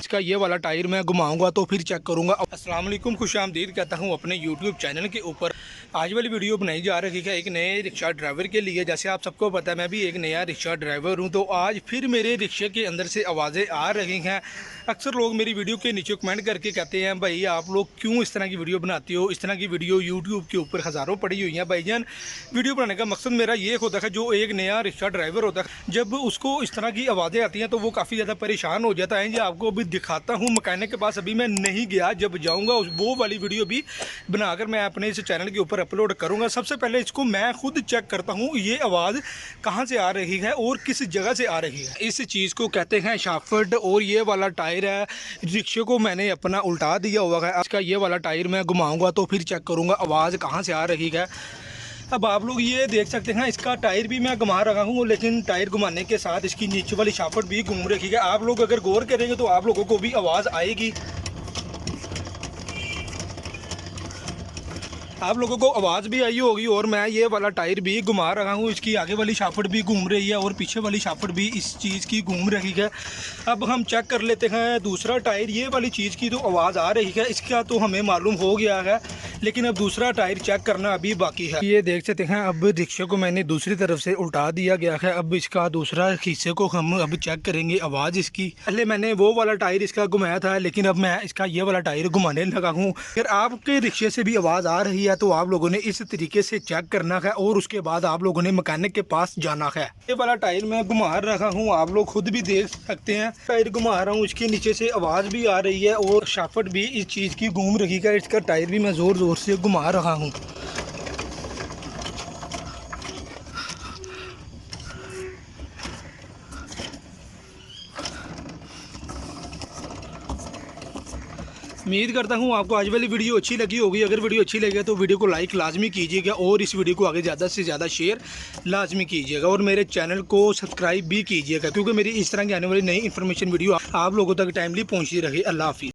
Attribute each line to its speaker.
Speaker 1: का ये वाला टायर मैं घुमाऊंगा तो फिर चेक करूंगा। अस्सलाम वालेकुम, खुशामदीद कहता हूं अपने यूट्यूब चैनल के ऊपर। आज वाली वीडियो बनाई जा रही है एक नए रिक्शा ड्राइवर के लिए। जैसे आप सबको पता है मैं भी एक नया रिक्शा ड्राइवर हूं, तो आज फिर मेरे रिक्शे के अंदर से आवाज़ें आ रही हैं। अक्सर लोग मेरी वीडियो के नीचे कमेंट करके कहते हैं भाई आप लोग क्यों इस तरह की वीडियो बनाते हो। इस तरह की वीडियो यूट्यूब के ऊपर हज़ारों पड़ी हुई हैं भाईजान। वीडियो बनाने का मकसद मेरा ये होता है, जो एक नया रिक्शा ड्राइवर होता है जब उसको इस तरह की आवाज़ें आती हैं तो वो काफ़ी ज़्यादा परेशान हो जाता है। ये आपको अभी दिखाता हूँ, मैकेनिक के पास अभी मैं नहीं गया, जब जाऊँगा वो वाली वीडियो भी बनाकर मैं अपने इस चैनल के ऊपर अपलोड करूँगा। सबसे पहले इसको मैं खुद चेक करता हूँ ये आवाज़ कहाँ से आ रही है और किस जगह से आ रही है। इस चीज़ को कहते हैं शाफ्ट। और ये वाला टायर है, रिक्शे को मैंने अपना उल्टा दिया हुआ है। आज का ये वाला टायर मैं घुमाऊँगा तो फिर चेक करूँगा आवाज़ कहाँ से आ रही है। अब आप लोग ये देख सकते हैं इसका टायर भी मैं घुमा रहा हूँ, लेकिन टायर घुमाने के साथ इसकी नीचे वाली शाफ्ट भी घूम रही है। आप लोग अगर गौर करेंगे तो आप लोगों को भी आवाज़ आएगी, आप लोगों को आवाज़ भी आई होगी। और मैं ये वाला टायर भी घुमा रहा हूँ, इसकी आगे वाली शाफ्ट भी घूम रही है और पीछे वाली शाफ्ट भी इस चीज़ की घूम रही है। अब हम चेक कर लेते हैं दूसरा टायर। ये वाली चीज़ की तो आवाज़ आ रही है, इसका तो हमें मालूम हो गया है, लेकिन अब दूसरा टायर चेक करना अभी बाकी है। ये देख सकते हैं अब रिक्शे को मैंने दूसरी तरफ से उल्टा दिया गया है। अब इसका दूसरा हिस्से को हम अब चेक करेंगे आवाज़ इसकी। पहले मैंने वो वाला टायर इसका घुमाया था, लेकिन अब मैं इसका ये वाला टायर घुमाने लगा हूँ। अगर आपके रिक्शे से भी आवाज़ आ रही है तो आप लोगों ने इस तरीके से चेक करना है और उसके बाद आप लोगों ने मैकेनिक के पास जाना है। ये वाला टायर मैं घुमा रहा हूँ, आप लोग खुद भी देख सकते हैं। टायर घुमा रहा हूँ, इसके नीचे से आवाज़ भी आ रही है और शाफ्ट भी इस चीज़ की घूम रही है। इसका टायर भी मैं ज़ोर ज़ोर से घुमा रहा हूँ। उम्मीद करता हूँ आपको आज वाली वीडियो अच्छी लगी होगी। अगर वीडियो अच्छी लगे तो वीडियो को लाइक लाजमी कीजिएगा और इस वीडियो को आगे ज़्यादा से ज़्यादा शेयर लाजमी कीजिएगा और मेरे चैनल को सब्सक्राइब भी कीजिएगा, क्योंकि मेरी इस तरह की आने वाली नई इन्फॉर्मेशन वीडियो आप लोगों तक टाइमली पहुँचती रहे। अल्लाह हाफिज़।